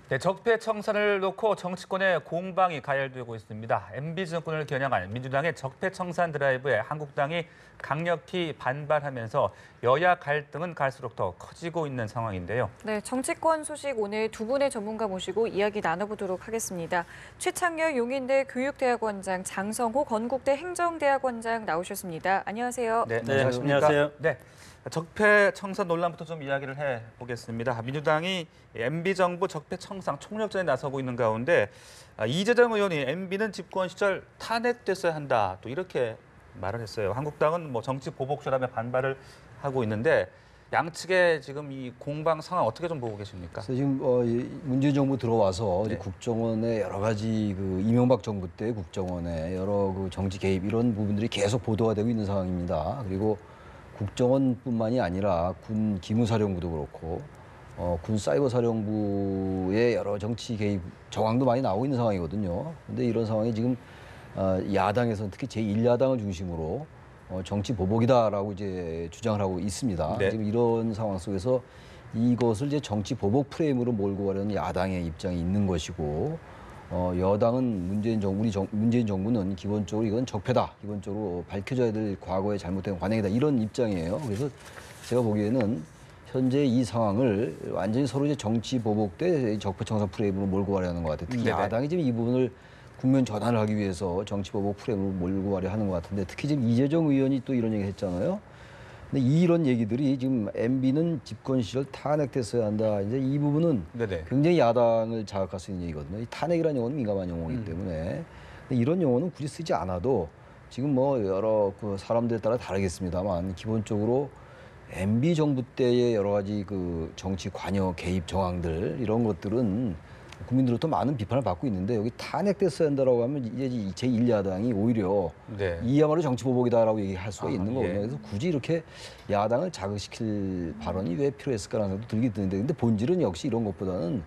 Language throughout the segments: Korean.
네, 적폐청산을 놓고 정치권의 공방이 가열되고 있습니다. MB 정권을 겨냥한 민주당의 적폐청산 드라이브에 한국당이 강력히 반발하면서 여야 갈등은 갈수록 더 커지고 있는 상황인데요. 네, 정치권 소식 오늘 두 분의 전문가 모시고 이야기 나눠보도록 하겠습니다. 최창렬 용인대 교육대학원장, 장성호 건국대 행정대학원장 나오셨습니다. 안녕하세요. 네, 네, 안녕하세요. 네, 적폐청산 논란부터 좀 이야기를 해보겠습니다. 민주당이 MB정부 적폐청산 총력전에 나서고 있는 가운데 이재정 의원이 MB는 집권 시절 탄핵됐어야 한다, 또 이렇게 말을 했어요. 한국당은 뭐 정치 보복쇼라며 반발을 하고 있는데 양측의 지금 이 공방 상황 어떻게 좀 보고 계십니까? 그래서 지금 문재인 정부 들어와서 네. 국정원의 여러 가지 그 이명박 정부 때 국정원의 여러 그 정치 개입 이런 부분들이 계속 보도가 되고 있는 상황입니다. 그리고 국정원뿐만이 아니라 군 기무사령부도 그렇고 군 사이버사령부의 여러 정치 개입 정황도 많이 나오고 있는 상황이거든요. 그런데 이런 상황이 지금 야당에서는 특히 제1야당을 중심으로 정치 보복이다라고 이제 주장을 하고 있습니다. 네. 지금 이런 상황 속에서 이것을 이제 정치 보복 프레임으로 몰고 가려는 야당의 입장이 있는 것이고, 여당은 문재인 정부는 기본적으로 이건 적폐다, 기본적으로 밝혀져야 될 과거의 잘못된 관행이다, 이런 입장이에요. 그래서 제가 보기에는 현재 이 상황을 완전히 서로 이제 정치 보복 대 적폐청산 프레임으로 몰고 가려는 것 같아요. 특히 네네. 야당이 지금 이 부분을 국면 전환을 하기 위해서 정치 보복 프레임으로 몰고 가려 하는 것 같은데, 특히 지금 이재정 의원이 또 이런 얘기 했잖아요. 근데 이런 얘기들이 지금 MB는 집권 시절 탄핵됐어야 한다. 이제 이 부분은 네네. 굉장히 야당을 자극할 수 있는 얘기거든요. 이 탄핵이라는 용어는 민감한 용어이기 때문에 근데 이런 용어는 굳이 쓰지 않아도 지금 뭐 여러 그 사람들에 따라 다르겠습니다만 기본적으로 MB 정부 때의 여러 가지 그 정치 관여 개입 정황들 이런 것들은 국민들로부터 많은 비판을 받고 있는데, 여기 탄핵됐어야 한다라고 하면 이제 제1야당이 오히려 네. 이야말로 정치 보복이다라고 얘기할 수가 있는 예. 거거든요. 그래서 굳이 이렇게 야당을 자극시킬 발언이 왜 필요했을까라는 생각도 들긴 드는데, 근데 본질은 역시 이런 것보다는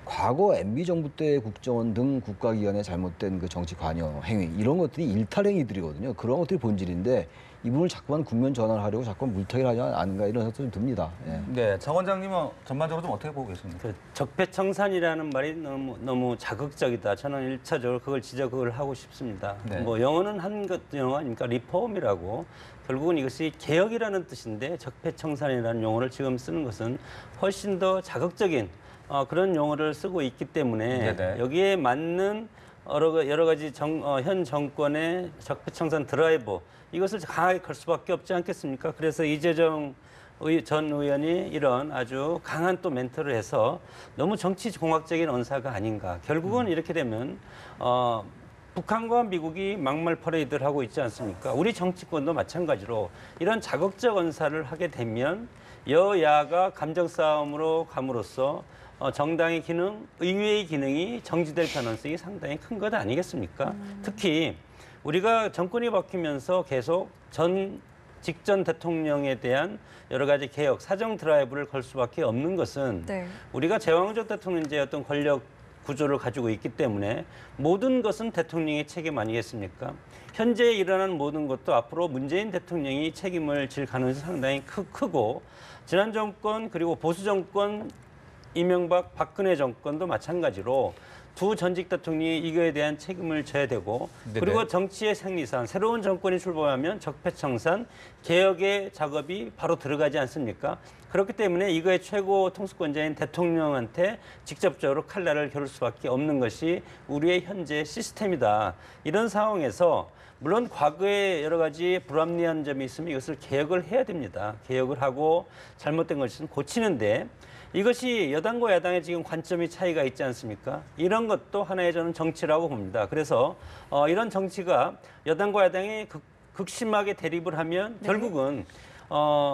과거 MB 정부 때 국정원 등 국가기관의 잘못된 그 정치 관여 행위 이런 것들이 일탈 행위들이거든요. 그런 것들이 본질인데 이 부분을 자꾸만 국면 전환하려고 자꾸만 물타기를 하지 않은가 이런 생각도 좀 듭니다. 예. 네, 정 원장님은 전반적으로 좀 어떻게 보고 계십니까? 그 적폐청산이라는 말이 너무 자극적이다. 저는 1차적으로 그걸 지적을 하고 싶습니다. 네. 뭐 영어는 한 것 영어 아닙니까? 리폼이라고. 결국은 이것이 개혁이라는 뜻인데 적폐청산이라는 용어를 지금 쓰는 것은 훨씬 더 자극적인 그런 용어를 쓰고 있기 때문에 네네. 여기에 맞는 여러 가지 현 정권의 적폐청산 드라이브 이것을 강하게 걸 수밖에 없지 않겠습니까? 그래서 이재정 전 의원이 이런 아주 강한 또 멘트를 해서 너무 정치공학적인 언사가 아닌가. 결국은 이렇게 되면 북한과 미국이 막말 퍼레이드를 하고 있지 않습니까? 우리 정치권도 마찬가지로 이런 자극적 언사를 하게 되면 여야가 감정 싸움으로 감으로써 정당의 기능, 의회의 기능이 정지될 가능성이 상당히 큰 것 아니겠습니까? 특히 우리가 정권이 바뀌면서 계속 직전 대통령에 대한 여러 가지 개혁, 사정 드라이브를 걸 수밖에 없는 것은 네. 우리가 제왕적 대통령제의 어떤 권력 구조를 가지고 있기 때문에 모든 것은 대통령의 책임 아니겠습니까? 현재 일어나는 모든 것도 앞으로 문재인 대통령이 책임을 질 가능성이 상당히 크고 지난 정권 그리고 보수 정권 이명박 박근혜 정권도 마찬가지로 두 전직 대통령이 이거에 대한 책임을 져야 되고 네네. 그리고 정치의 생리상 새로운 정권이 출범하면 적폐청산 개혁의 작업이 바로 들어가지 않습니까? 그렇기 때문에 이거의 최고 통수권자인 대통령한테 직접적으로 칼날을 겨룰 수밖에 없는 것이 우리의 현재 시스템이다. 이런 상황에서 물론 과거에 여러 가지 불합리한 점이 있으면 이것을 개혁을 해야 됩니다. 개혁을 하고 잘못된 것은 고치는데 이것이 여당과 야당의 지금 관점이 차이가 있지 않습니까? 이런 것도 하나의 저는 정치라고 봅니다. 그래서 이런 정치가 여당과 야당이 극심하게 대립을 하면 네. 결국은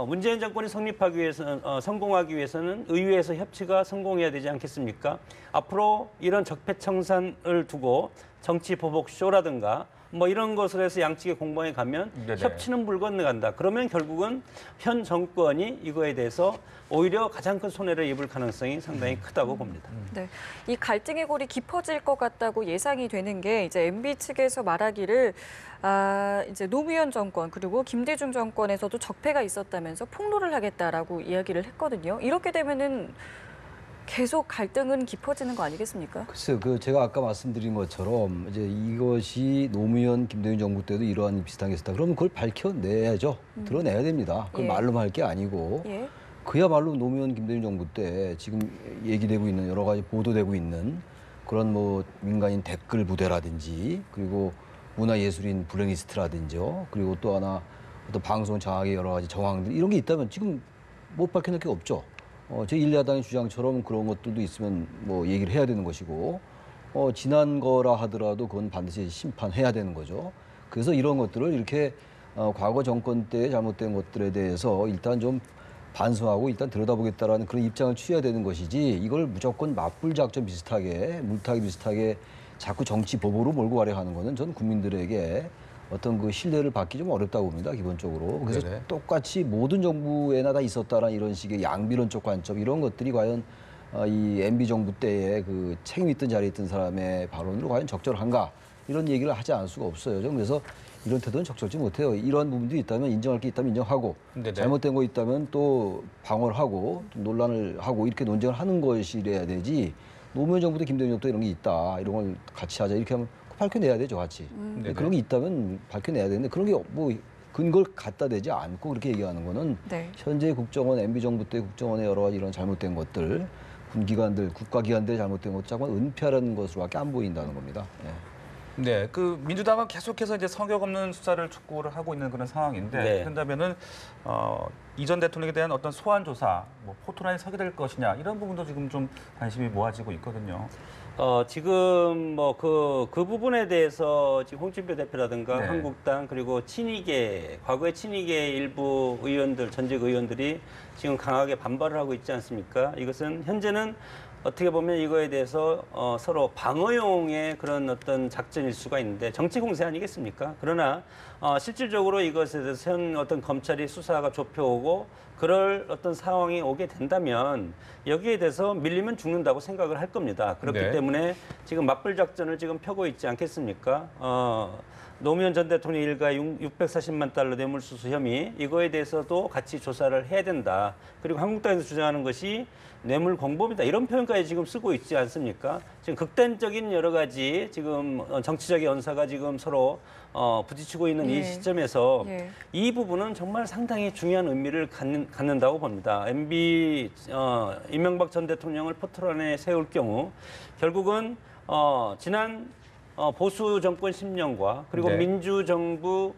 문재인 정권이 성립하기 위해서는 성공하기 위해서는 의회에서 협치가 성공해야 되지 않겠습니까? 앞으로 이런 적폐청산을 두고 정치 보복 쇼라든가 뭐 이런 것을 해서 양측의 공방에 가면 네네. 협치는 물 건너간다. 그러면 결국은 현 정권이 이거에 대해서 오히려 가장 큰 손해를 입을 가능성이 상당히 크다고 봅니다. 네, 이 갈등의 골이 깊어질 것 같다고 예상이 되는 게 이제 MB 측에서 말하기를 이제 노무현 정권 그리고 김대중 정권에서도 적폐가 있었다면서 폭로를 하겠다라고 이야기를 했거든요. 이렇게 되면은 계속 갈등은 깊어지는 거 아니겠습니까? 글쎄요, 제가 아까 말씀드린 것처럼 이제 이것이 노무현, 김대중 정부 때도 이러한 비슷한 게 있었다. 그러면 그걸 밝혀내야죠. 드러내야 됩니다. 그걸 예. 말로만 할 게 아니고 예. 그야말로 노무현, 김대중 정부 때 지금 얘기되고 있는 여러 가지 보도되고 있는 그런 뭐 민간인 댓글 부대라든지 그리고 문화예술인 블랙리스트라든지요. 그리고 또 하나 어떤 방송 장악의 여러 가지 정황들 이런 게 있다면 지금 못 밝혀낼 게 없죠. 제1야당의 주장처럼 그런 것들도 있으면 뭐 얘기를 해야 되는 것이고 지난 거라 하더라도 그건 반드시 심판해야 되는 거죠. 그래서 이런 것들을 이렇게 과거 정권 때 잘못된 것들에 대해서 일단 좀 반성하고 일단 들여다보겠다라는 그런 입장을 취해야 되는 것이지 이걸 무조건 맞불 작전 비슷하게 물타기 비슷하게 자꾸 정치 보복으로 몰고 가려 하는 거는 전 국민들에게 어떤 그 신뢰를 받기 좀 어렵다고 봅니다, 기본적으로. 그래서 네네. 똑같이 모든 정부에나 다 있었다라는 이런 식의 양비론적 관점, 이런 것들이 과연 이 MB 정부 때의 그 책임 있던 자리에 있던 사람의 발언으로 과연 적절한가? 이런 얘기를 하지 않을 수가 없어요. 저는 그래서 이런 태도는 적절치 못해요. 이러한 부분들이 있다면 인정할 게 있다면 인정하고 네네. 잘못된 거 있다면 또 방어를 하고 또 논란을 하고 이렇게 논쟁을 하는 것이래야 되지 노무현 정부 때 김대중 정부 때 이런 게 있다. 이런 걸 같이 하자. 이렇게 하면 밝혀내야 되죠, 같이. 네네. 그런 게 있다면 밝혀내야 되는데 그런 게 뭐 근거를 갖다 대지 않고 그렇게 얘기하는 거는 네. 현재 국정원, MB 정부 때 국정원의 여러 가지 이런 잘못된 것들, 군기관들, 국가기관들의 잘못된 것들 자꾸 은폐하라는 것으로밖에 안 보인다는 겁니다. 예. 네, 그 민주당은 계속해서 이제 성격 없는 수사를 촉구를 하고 있는 그런 상황인데 네. 그런다면은 이전 대통령에 대한 어떤 소환 조사, 뭐 포토라인이 서게 될 것이냐 이런 부분도 지금 좀 관심이 모아지고 있거든요. 지금 뭐 그 부분에 대해서 지금 홍준표 대표라든가 네. 한국당 그리고 친이계 과거의 친이계 일부 의원들 전직 의원들이 지금 강하게 반발을 하고 있지 않습니까? 이것은 현재는 어떻게 보면 이거에 대해서 서로 방어용의 그런 어떤 작전일 수가 있는데 정치 공세 아니겠습니까? 그러나 실질적으로 이것에 대해서 현 어떤 검찰이 수사가 좁혀오고 그럴 어떤 상황이 오게 된다면 여기에 대해서 밀리면 죽는다고 생각을 할 겁니다. 그렇기 네. 때문에 지금 맞불 작전을 지금 펴고 있지 않겠습니까? 노무현 전 대통령 일가 640만 달러 뇌물수수 혐의 이거에 대해서도 같이 조사를 해야 된다. 그리고 한국당에서 주장하는 것이 뇌물 공범이다 이런 표현까지 지금 쓰고 있지 않습니까? 지금 극단적인 여러 가지 지금 정치적인 언사가 지금 서로 부딪히고 있는 예. 이 시점에서 예. 이 부분은 정말 상당히 중요한 의미를 갖는다고 봅니다. MB 이명박 전 대통령을 포토란에 세울 경우 결국은 지난 보수 정권 10년과 그리고 네. 민주정부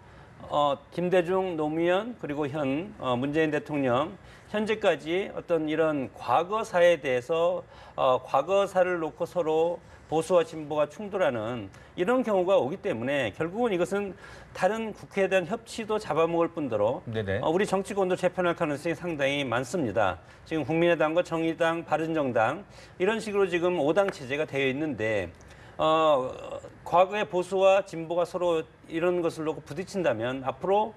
김대중, 노무현 그리고 현 문재인 대통령 현재까지 어떤 이런 과거사에 대해서 과거사를 놓고 서로 보수와 진보가 충돌하는 이런 경우가 오기 때문에 결국은 이것은 다른 국회에 대한 협치도 잡아먹을 뿐더러 네네. 우리 정치권도 재편할 가능성이 상당히 많습니다. 지금 국민의당과 정의당, 바른정당 이런 식으로 지금 5당 체제가 되어 있는데 과거의 보수와 진보가 서로 이런 것을 놓고 부딪힌다면 앞으로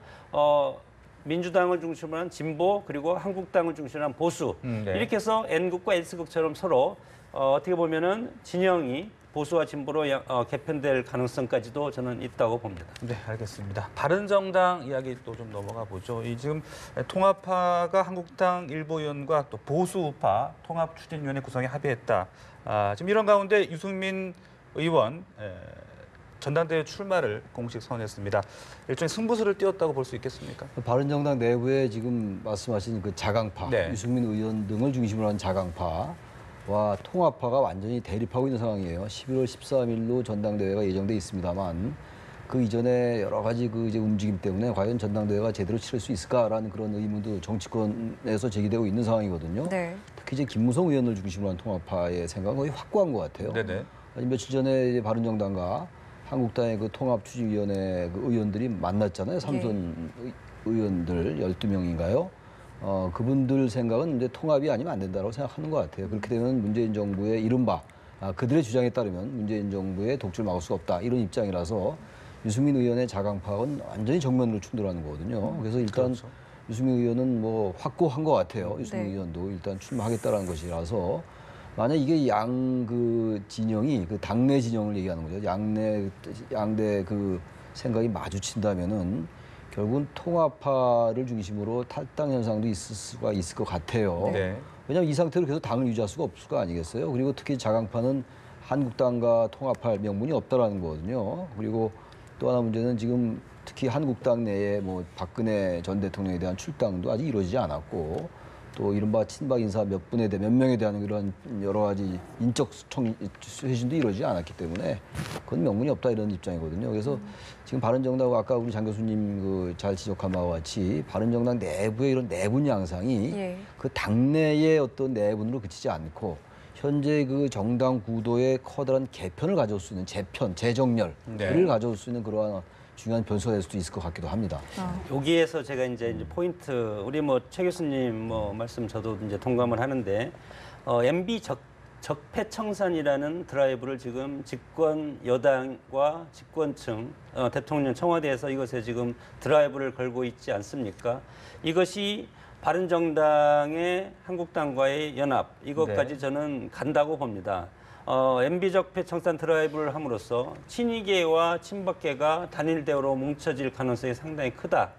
민주당을 중심으로 한 진보 그리고 한국당을 중심으로 한 보수 네. 이렇게 해서 N국과 S국처럼 서로 어떻게 보면은 진영이 보수와 진보로 개편될 가능성까지도 저는 있다고 봅니다. 네, 알겠습니다. 바른정당 이야기 또 좀 넘어가 보죠. 이 지금 통합파가 한국당 일부 의원과 또 보수우파 통합추진위원회 구성에 합의했다. 지금 이런 가운데 유승민 의원 전당대회 출마를 공식 선언했습니다. 일종의 승부수를 띄웠다고 볼 수 있겠습니까? 바른정당 내부에 지금 말씀하신 그 자강파, 네. 유승민 의원 등을 중심으로 한 자강파와 통합파가 완전히 대립하고 있는 상황이에요. 11월 13일로 전당대회가 예정돼 있습니다만 그 이전에 여러 가지 그 이제 움직임 때문에 과연 전당대회가 제대로 치를 수 있을까라는 그런 의문도 정치권에서 제기되고 있는 상황이거든요. 네. 특히 이제 김무성 의원을 중심으로 한 통합파의 생각은 거의 확고한 것 같아요. 네네. 아니, 며칠 전에 이제 바른정당과 한국당의 그 통합추진위원회 그 의원들이 만났잖아요. 삼선 의원들 12명인가요? 그분들 생각은 이제 통합이 아니면 안 된다고 생각하는 것 같아요. 그렇게 되면 문재인 정부의 이른바 그들의 주장에 따르면 문재인 정부의 독주를 막을 수 없다 이런 입장이라서 유승민 의원의 자강파는 완전히 정면으로 충돌하는 거거든요. 그래서 일단 그렇죠. 유승민 의원은 뭐 확고한 것 같아요. 유승민 네. 의원도 일단 출마하겠다라는 것이라서 만약 이게 양 그 진영이 그 당내 진영을 얘기하는 거죠. 양대 그 생각이 마주친다면은 결국은 통합파를 중심으로 탈당 현상도 있을 수가 있을 것 같아요. 네. 왜냐하면 이 상태로 계속 당을 유지할 수가 없을 거 아니겠어요. 그리고 특히 자강파는 한국당과 통합할 명분이 없다라는 거거든요. 그리고 또 하나 문제는 지금 특히 한국당 내에 뭐 박근혜 전 대통령에 대한 출당도 아직 이루어지지 않았고 또 이른바 친박 인사 몇 명에 대한 그런 여러 가지 인적 쇄신도 이루어지지 않았기 때문에 그건 명분이 없다 이런 입장이거든요. 그래서 지금 바른정당 아까 우리 장 교수님 그 잘 지적한 바와 같이 바른정당 내부의 이런 내분 양상이 예. 그 당내의 어떤 내분으로 그치지 않고 현재 그 정당 구도의 커다란 개편을 가져올 수 있는 재정렬을 네. 가져올 수 있는 그러한 중요한 변수가 될 수도 있을 것 같기도 합니다. 여기에서 제가 이제 포인트 우리 뭐 최 교수님 뭐 말씀 저도 이제 동감을 하는데 MB 적폐청산이라는 드라이브를 지금 집권 여당과 집권층 대통령 청와대에서 이것에 지금 드라이브를 걸고 있지 않습니까? 이것이 바른정당의 한국당과의 연합 이것까지 네. 저는 간다고 봅니다. MB 적폐청산 드라이브를 함으로써 친이계와 친박계가 단일 대우로 뭉쳐질 가능성이 상당히 크다.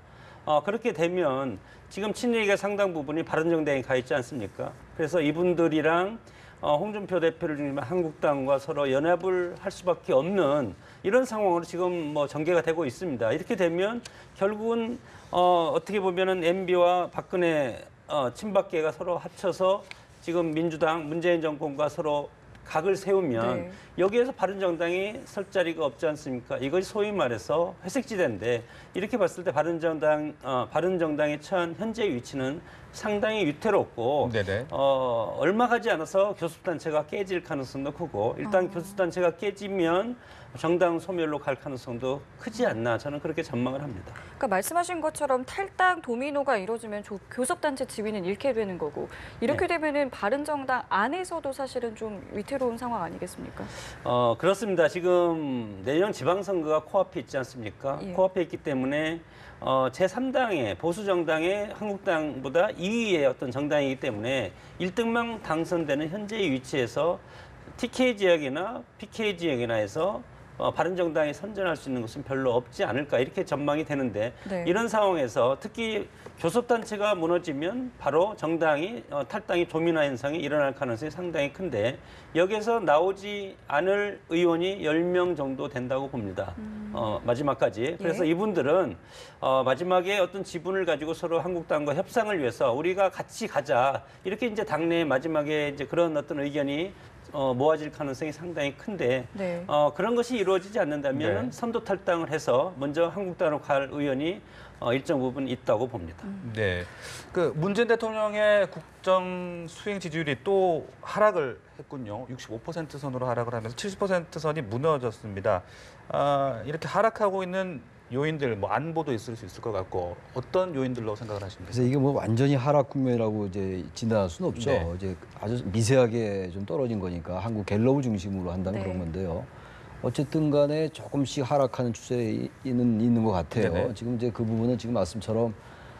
그렇게 되면 지금 친이계 상당 부분이 바른정당에 가 있지 않습니까? 그래서 이분들이랑 홍준표 대표를 중심한 한국당과 서로 연합을 할 수밖에 없는 이런 상황으로 지금 뭐 전개가 되고 있습니다. 이렇게 되면 결국은 어떻게 보면은 MB와 박근혜 친박계가 서로 합쳐서 지금 민주당 문재인 정권과 서로 각을 세우면 네. 여기에서 바른정당이 설 자리가 없지 않습니까? 이것이 소위 말해서 회색지대인데 이렇게 봤을 때 바른정당의 처한 현재 위치는 상당히 위태롭고 네네. 얼마 가지 않아서 교섭단체가 깨질 가능성도 크고 일단 교섭단체가 깨지면 정당 소멸로 갈 가능성도 크지 않나 저는 그렇게 전망을 합니다. 그러니까 말씀하신 것처럼 탈당 도미노가 이루어지면 교섭단체 지위는 잃게 되는 거고 이렇게 되면은 바른정당 안에서도 사실은 좀 위태로운 상황 아니겠습니까? 그렇습니다. 지금 내년 지방선거가 코앞에 있지 않습니까? 예. 코앞에 있기 때문에 제3당의 보수정당의 한국당보다 2위의 어떤 정당이기 때문에 1등만 당선되는 현재의 위치에서 TK 지역이나 PK 지역이나 해서 바른정당이 선전할 수 있는 것은 별로 없지 않을까 이렇게 전망이 되는데 네. 이런 상황에서 특히 교섭단체가 무너지면 바로 정당이 탈당이 도미나 현상이 일어날 가능성이 상당히 큰데 여기에서 나오지 않을 의원이 10명 정도 된다고 봅니다. 마지막까지. 그래서 예. 이분들은 마지막에 어떤 지분을 가지고 서로 한국당과 협상을 위해서 우리가 같이 가자. 이렇게 이제 당내 마지막에 이제 그런 어떤 의견이 모아질 가능성이 상당히 큰데 네. 그런 것이 이루어지지 않는다면 네. 선도 탈당을 해서 먼저 한국당으로 갈 의원이 일정 부분 있다고 봅니다. 네. 그 문재인 대통령의 국정 수행 지지율이 또 하락을 했군요. 65% 선으로 하락을 하면서 70% 선이 무너졌습니다. 이렇게 하락하고 있는 요인들, 뭐 안보도 있을 수 있을 것 같고 어떤 요인들로 생각을 하십니까? 그래서 이게 뭐 완전히 하락 국면이라고 이제 진단할 수는 없죠. 네. 이제 아주 미세하게 좀 떨어진 거니까 한국 갤럽을 중심으로 한다면 네. 그런 건데요. 어쨌든 간에 조금씩 하락하는 추세는 있는 것 같아요. 네네. 지금 이제 그 부분은 지금 말씀처럼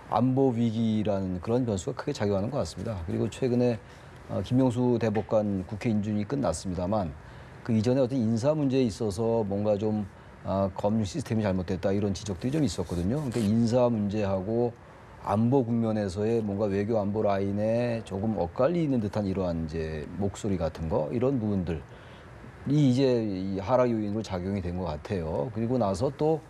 안보 위기라는 그런 변수가 크게 작용하는 것 같습니다. 그리고 최근에 김명수 대법관 국회 인준이 끝났습니다만 그 이전에 어떤 인사 문제에 있어서 뭔가 좀 검증 시스템이 잘못됐다 이런 지적들이 좀 있었거든요. 그러니까 인사 문제하고 안보 국면에서의 뭔가 외교 안보 라인에 조금 엇갈리는 듯한 이러한 이제 목소리 같은 거 이런 부분들이 이제 이 하락 요인으로 작용이 된 것 같아요. 그리고 나서 또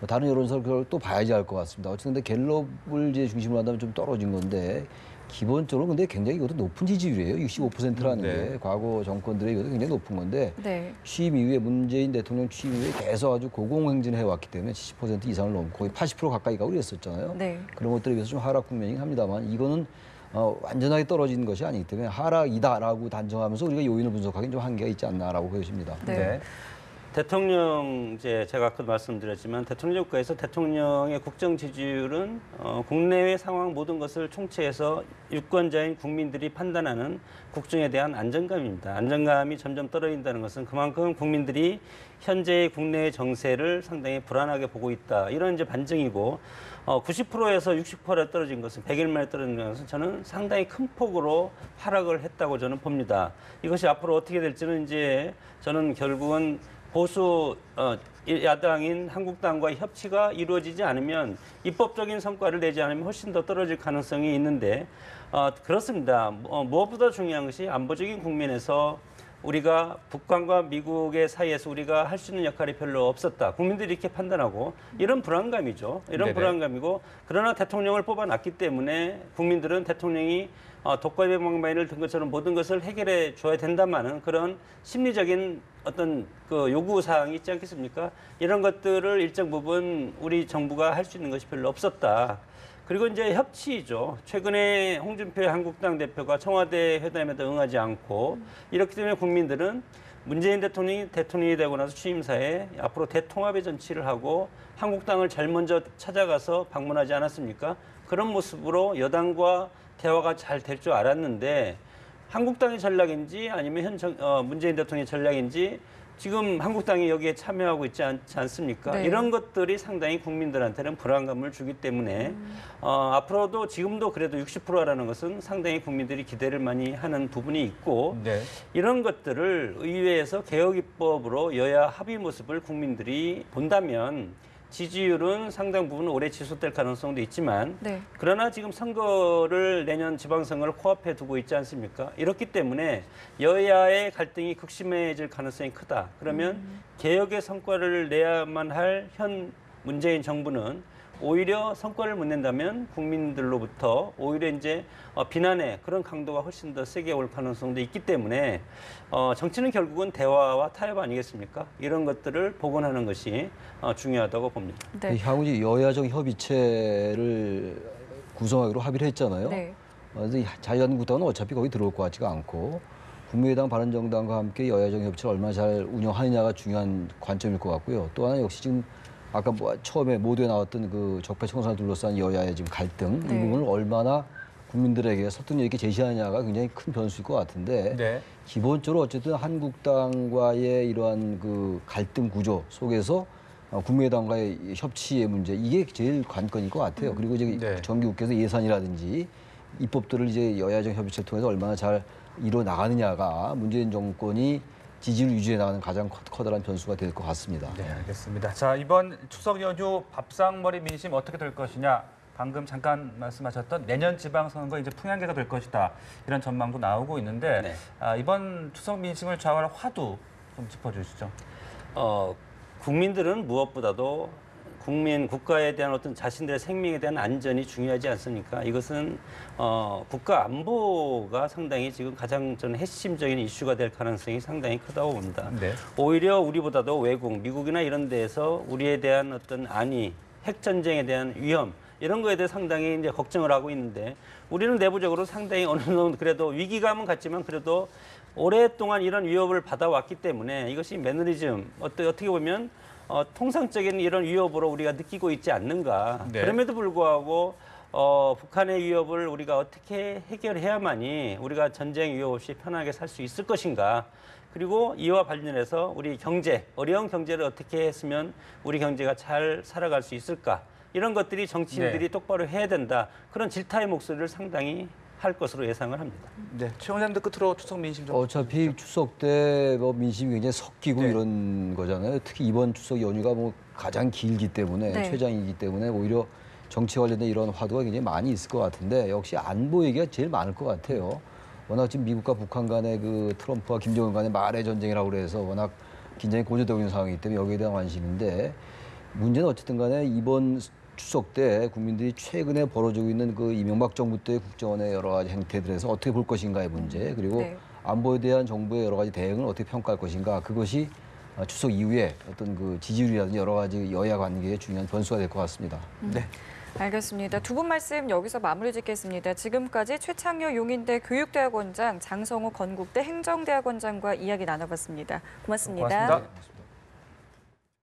다른 여론조사를 또 봐야지 할 것 같습니다. 어쨌든 근데 갤럽을 이제 중심으로 한다면 좀 떨어진 건데 기본적으로 근데 굉장히 이것도 높은 지지율이에요. 65%라는 네. 게 과거 정권들의 이것도 굉장히 높은 건데 네. 취임 이후에 문재인 대통령 취임 이후에 계속 아주 고공행진을 해왔기 때문에 70% 이상을 넘고 거의 80% 가까이 가고 그랬었잖아요. 네. 그런 것들에 비해서 좀 하락 국면이긴 합니다만 이거는 완전하게 떨어진 것이 아니기 때문에 하락이다라고 단정하면서 우리가 요인을 분석하기는 좀 한계가 있지 않나라고 보여집니다. 네. 대통령 제가 아까 말씀드렸지만 대통령 국가에서 대통령의 국정 지지율은 국내외 상황 모든 것을 총체해서 유권자인 국민들이 판단하는 국정에 대한 안정감입니다. 안정감이 점점 떨어진다는 것은 그만큼 국민들이 현재의 국내의 정세를 상당히 불안하게 보고 있다. 이런 이제 반증이고 90%에서 60%에 떨어진 것은 100일 만에 떨어진 것은 저는 상당히 큰 폭으로 하락을 했다고 저는 봅니다. 이것이 앞으로 어떻게 될지는 이제 저는 결국은 보수 야당인 한국당과의 협치가 이루어지지 않으면 입법적인 성과를 내지 않으면 훨씬 더 떨어질 가능성이 있는데 그렇습니다. 무엇보다 중요한 것이 안보적인 국면에서 우리가 북한과 미국의 사이에서 우리가 할 수 있는 역할이 별로 없었다. 국민들이 이렇게 판단하고 이런 불안감이죠. 이런 네네. 불안감이고 그러나 대통령을 뽑아놨기 때문에 국민들은 대통령이 독과의 방망이를 든 것처럼 모든 것을 해결해 줘야 된다마는 그런 심리적인 어떤 그 요구 사항이 있지 않겠습니까? 이런 것들을 일정 부분 우리 정부가 할 수 있는 것이 별로 없었다. 그리고 이제 협치죠. 최근에 홍준표 한국당 대표가 청와대 회담에도 응하지 않고 이렇기 때문에 국민들은 문재인 대통령이 되고 나서 취임사에 앞으로 대통합의 정치를 하고 한국당을 제일 먼저 찾아가서 방문하지 않았습니까? 그런 모습으로 여당과 대화가 잘 될 줄 알았는데 한국당의 전략인지 아니면 문재인 대통령의 전략인지 지금 한국당이 여기에 참여하고 있지 않습니까? 네. 이런 것들이 상당히 국민들한테는 불안감을 주기 때문에 앞으로도 지금도 그래도 60%라는 것은 상당히 국민들이 기대를 많이 하는 부분이 있고 네. 이런 것들을 의회에서 개혁 입법으로 여야 합의 모습을 국민들이 본다면 지지율은 상당 부분 오래 지속될 가능성도 있지만 네. 그러나 지금 선거를 내년 지방선거를 코앞에 두고 있지 않습니까? 이렇기 때문에 여야의 갈등이 극심해질 가능성이 크다. 그러면 개혁의 성과를 내야만 할 현 문재인 정부는 오히려 성과를 못 낸다면 국민들로부터 오히려 이제 비난의 그런 강도가 훨씬 더 세게 올 가능성도 있기 때문에 정치는 결국은 대화와 타협 아니겠습니까? 이런 것들을 복원하는 것이 중요하다고 봅니다. 네. 향후 이제 여야정 협의체를 구성하기로 합의를 했잖아요. 네. 근데 자유한국당은 어차피 거기 들어올 것 같지가 않고 국민의당, 바른정당과 함께 여야정 협치를 얼마나 잘 운영하느냐가 중요한 관점일 것 같고요. 또 하나 역시 지금 아까 처음에 모두에 나왔던 그 적폐청산을 둘러싼 여야의 지금 갈등 네. 이 부분을 얼마나 국민들에게 설득력 있게 제시하느냐가 굉장히 큰 변수일 것 같은데 네. 기본적으로 어쨌든 한국당과의 이러한 그 갈등 구조 속에서 국민의당과의 협치의 문제 이게 제일 관건일 것 같아요. 그리고 이제 네. 정기국회에서 예산이라든지 입법들을 이제 여야정 협의체를 통해서 얼마나 잘 이뤄 나가느냐가 문재인 정권이 지지를 유지해 나가는 가장 커다란 변수가 될 것 같습니다. 네, 알겠습니다. 자, 이번 추석 연휴 밥상머리 민심 어떻게 될 것이냐? 방금 잠깐 말씀하셨던 내년 지방선거 이제 풍향계가 될 것이다. 이런 전망도 나오고 있는데 네. 이번 추석 민심을 좌우할 화두 좀 짚어주시죠. 국민들은 무엇보다도 국가에 대한 어떤 자신들의 생명에 대한 안전이 중요하지 않습니까? 이것은 국가 안보가 상당히 지금 가장 저는 핵심적인 이슈가 될 가능성이 상당히 크다고 봅니다. 네. 오히려 우리보다도 외국, 미국이나 이런 데에서 우리에 대한 어떤 핵 전쟁에 대한 위험 이런 거에 대해 상당히 이제 걱정을 하고 있는데 우리는 내부적으로 상당히 어느 정도 그래도 위기감은 같지만 그래도 오랫동안 이런 위협을 받아왔기 때문에 이것이 매너리즘 어떻게 보면 통상적인 이런 위협으로 우리가 느끼고 있지 않는가. 네. 그럼에도 불구하고 북한의 위협을 우리가 어떻게 해결해야만이 우리가 전쟁 위협 없이 편하게 살 수 있을 것인가. 그리고 이와 관련해서 우리 경제, 어려운 경제를 어떻게 했으면 우리 경제가 잘 살아갈 수 있을까. 이런 것들이 정치인들이 네. 똑바로 해야 된다. 그런 질타의 목소리를 상당히 할 것으로 예상을 합니다. 네, 최 원장님도 끝으로 추석 민심 좀. 어차피 추석 때 뭐 민심이 굉장히 섞이고 네. 이런 거잖아요. 특히 이번 추석 연휴가 뭐 가장 길기 때문에 네. 최장이기 때문에 오히려 정치 관련된 이런 화두가 굉장히 많이 있을 것 같은데 역시 안보 얘기가 제일 많을 것 같아요. 워낙 지금 미국과 북한 간의 그 트럼프와 김정은 간의 말의 전쟁이라고 그래서 워낙 긴장이 고조되고 있는 상황이기 때문에 여기에 대한 관심인데 문제는 어쨌든 간에 이번 추석 때 국민들이 최근에 벌어지고 있는 그 이명박 정부 때 국정원의 여러 가지 행태들에서 어떻게 볼 것인가의 문제 그리고 네. 안보에 대한 정부의 여러 가지 대응을 어떻게 평가할 것인가 그것이 추석 이후에 어떤 그 지지율이라든지 여러 가지 여야 관계에 중요한 변수가 될 것 같습니다. 네. 알겠습니다. 두 분 말씀 여기서 마무리 짓겠습니다. 지금까지 최창효 용인대 교육대학원장, 장성호 건국대 행정대학원장과 이야기 나눠봤습니다. 고맙습니다. 고맙습니다.